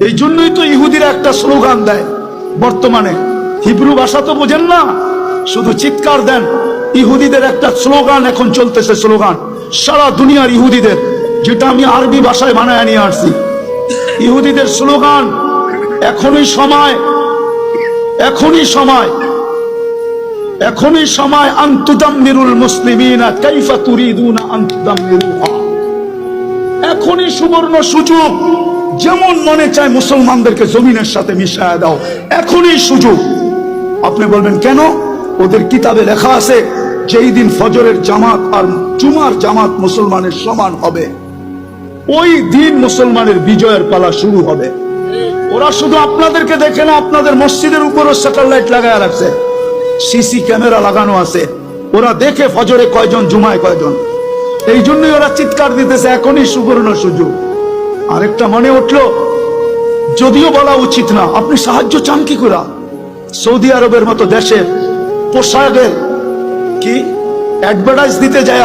এই জন্যই তো ইহুদিরা একটা স্লোগান দেয় বর্তমানে, হিব্রু ভাষা তো বোঝেন না, শুধু চিৎকার দেন। ইহুদিদের একটা স্লোগান এখন চলতেছে, স্লোগান সারা দুনিয়ার ইহুদিদের, যেটা আমি আরবি ভাষায় বানায় নিয়ে আসছি। ইহুদিদের স্লোগান, এখনই সময়, এখনই সময়, এখনই সময় আনতুদাম্মিরুল মুসলিমিনা কাইফা তুরিদুনা আনতুদাম্মিরুহা। এখনই সুবর্ণ সুযোগ, যেমন মনে চায় মুসলমানদেরকে জমিনের সাথে মিশায় দাও, এখনই সুযোগ। আপনি বলবেন কেন? ওদের কিতাবে লেখা আছে যেই দিন ফজরের জামাত আর জুমার জামাত মুসলমানের সমান হবে, ওই দিন মুসলমানের বিজয়ের পালা শুরু হবে। ওরা শুধু আপনাদেরকে দেখে না, আপনাদের মসজিদের উপরও স্যাটেলাইট লাগায় রাখছে, সিসি ক্যামেরা লাগানো আছে, ওরা দেখে ফজরে কয়জন, জুমায় কয়জন। এই জন্যই ওরা চিৎকার দিতেছে এখনই সুবর্ণ সুযোগ। আরেকটা মনে উঠলো, যদিও বলা উচিত না, আপনি সাহায্য চান কি করে? সৌদি আরবের মতো দেশে পোশাকের কি অ্যাডভার্টাইজ দিতে যায়,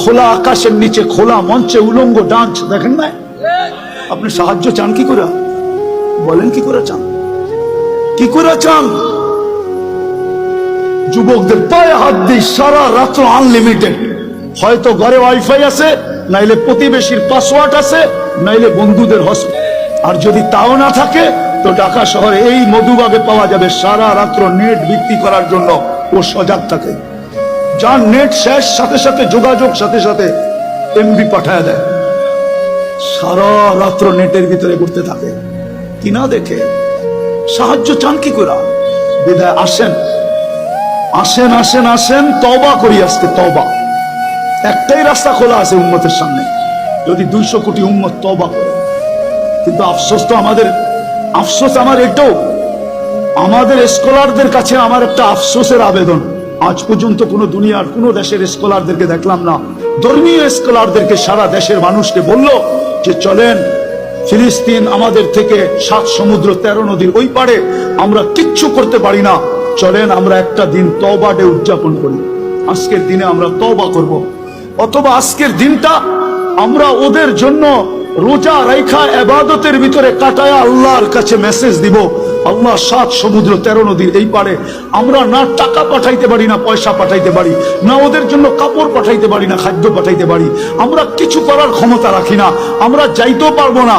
খোলা আকাশের নিচে খোলা মঞ্চে উলঙ্গ ডান্স দেখেন না? আপনি সাহায্য চান কি করে? বলেন কি করে চান? কি করে চান? যুবকদের পায়ে হাত দিই, সারা রাত্র আনলিমিটেড, হয়তো ঘরে ওয়াইফাই আছে, নাইলে প্রতিবেশীর পাসওয়ার্ড আছে, নাইলে বন্ধুদের হসপিটাল। আর যদি তাও না থাকে তো ঢাকা শহরে এই মধুবাগে পাওয়া যাবে সারা রাত্র নেট বিক্রি করার জন্য। ও সজাগ থাকে, যার নেট শেষ সাথে সাথে যোগাযোগ সাথে সাথে এমবি পাঠায় দেয়, সারা রাত্র নেটের ভিতরে ঘুরতে থাকে। কিনা দেখে সাহায্য চান কি করে? বিদায় আসেন, আসেন, আসেন, আসেন, তওবা করি আজকে, তওবা। একটাই রাস্তা খোলা আছে উম্মতের সামনে, যদি 200 কোটি উম্মত তওবা করে। কিন্তু আফসোস তো আমাদের, আফসোস আমার এটাও, আমাদের স্কলারদের কাছে আমার একটা আফসোসের আবেদন, আজ পর্যন্ত কোন দুনিয়ার কোন দেশের স্কলারদেরকে দেখলাম না, ধর্মীয় স্কলারদেরকে সারা দেশের মানুষকে বলল যে চলেন ফিলিস্তিন আমাদের থেকে 7 সমুদ্র 13 নদীর ওই পারে, আমরা কিচ্ছু করতে পারি না, চলেন আমরা একটা দিন তওবা ডে উদযাপন করি, আজকের দিনে আমরা তওবা করব। অথবা আজকের দিনটা আমরা ওদের জন্য রোজা রাইখা ইবাদতের ভিতরে কাটায়া আল্লাহর কাছে মেসেজ দিব, আল্লাহ 7 সমুদ্র 13 নদীর এই পারে আমরা না টাকা পাঠাইতে পারি, না পয়সা পাঠাইতে পারি, না ওদের জন্য কাপড় পাঠাইতে পারি, না খাদ্য পাঠাইতে পারি, আমরা কিছু করার ক্ষমতা রাখি না, আমরা যাইতেও পারবো না,